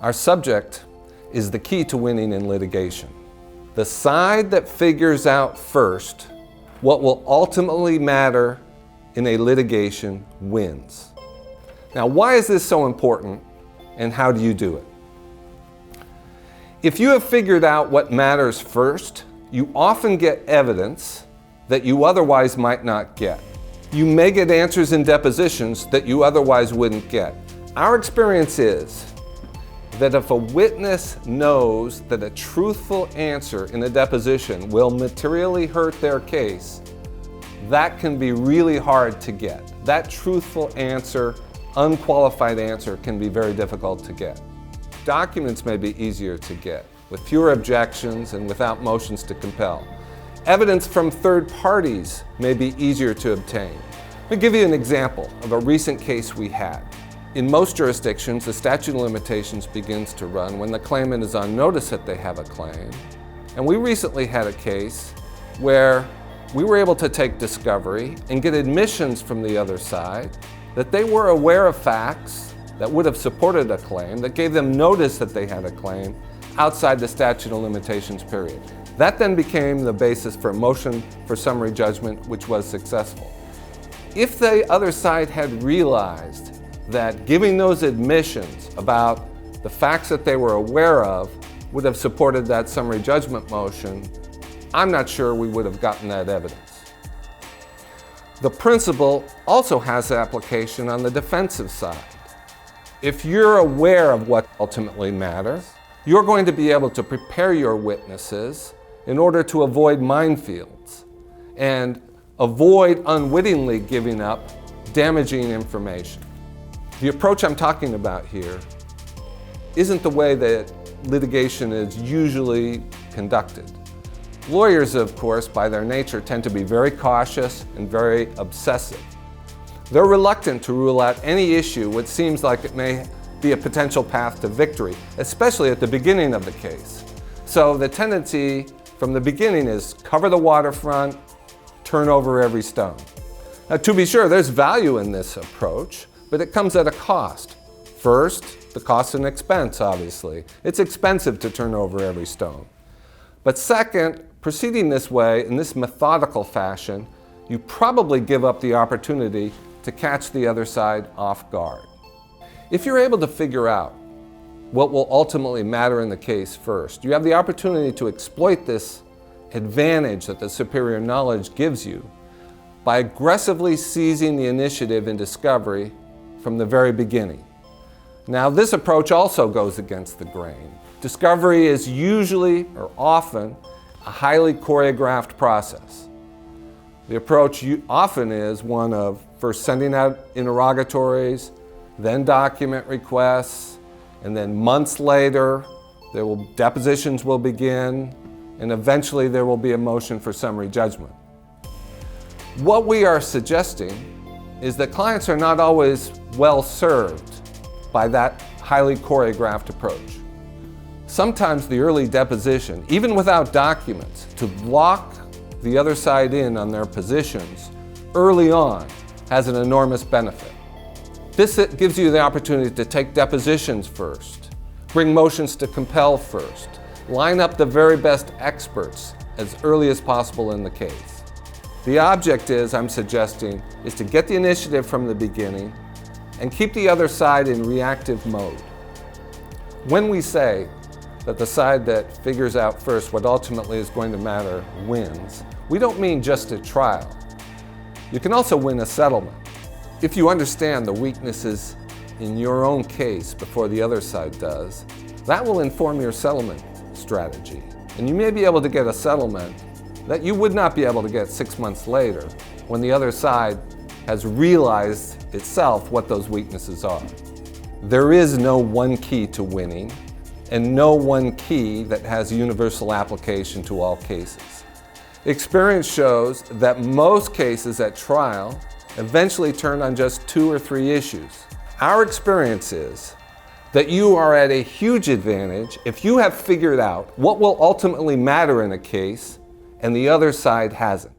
Our subject is the key to winning in litigation. The side that figures out first what will ultimately matter in a litigation wins. Now, why is this so important, and how do you do it? If you have figured out what matters first, you often get evidence that you otherwise might not get. You may get answers in depositions that you otherwise wouldn't get. Our experience is that if a witness knows that a truthful answer in a deposition will materially hurt their case, that can be really hard to get. That truthful answer, unqualified answer, can be very difficult to get. Documents may be easier to get, with fewer objections and without motions to compel. Evidence from third parties may be easier to obtain. Let me give you an example of a recent case we had. In most jurisdictions, the statute of limitations begins to run when the claimant is on notice that they have a claim. And we recently had a case where we were able to take discovery and get admissions from the other side that they were aware of facts that would have supported a claim, that gave them notice that they had a claim outside the statute of limitations period. That then became the basis for a motion for summary judgment, which was successful. If the other side had realized that giving those admissions about the facts that they were aware of would have supported that summary judgment motion, I'm not sure we would have gotten that evidence. The principle also has application on the defensive side. If you're aware of what ultimately matters, you're going to be able to prepare your witnesses in order to avoid minefields and avoid unwittingly giving up damaging information. The approach I'm talking about here isn't the way that litigation is usually conducted. Lawyers, of course, by their nature, tend to be very cautious and very obsessive. They're reluctant to rule out any issue which seems like it may be a potential path to victory, especially at the beginning of the case. So the tendency from the beginning is cover the waterfront, turn over every stone. Now, to be sure, there's value in this approach, but it comes at a cost. First, the cost and expense, obviously. It's expensive to turn over every stone. But second, proceeding this way, in this methodical fashion, you probably give up the opportunity to catch the other side off guard. If you're able to figure out what will ultimately matter in the case first, you have the opportunity to exploit this advantage that the superior knowledge gives you by aggressively seizing the initiative in discovery from the very beginning. Now, this approach also goes against the grain. Discovery is usually, or often, a highly choreographed process. The approach often is one of first sending out interrogatories, then document requests, and then months later, depositions will begin, and eventually there will be a motion for summary judgment. What we are suggesting is that clients are not always well served by that highly choreographed approach. Sometimes the early deposition, even without documents, to lock the other side in on their positions early on has an enormous benefit. This gives you the opportunity to take depositions first, bring motions to compel first, line up the very best experts as early as possible in the case. The object is, I'm suggesting, is to get the initiative from the beginning and keep the other side in reactive mode. When we say that the side that figures out first what ultimately is going to matter wins, we don't mean just a trial. You can also win a settlement. If you understand the weaknesses in your own case before the other side does, that will inform your settlement strategy. And you may be able to get a settlement that you would not be able to get 6 months later when the other side has realized itself what those weaknesses are. There is no one key to winning and no one key that has universal application to all cases. Experience shows that most cases at trial eventually turn on just 2 or 3 issues. Our experience is that you are at a huge advantage if you have figured out what will ultimately matter in a case and the other side hasn't.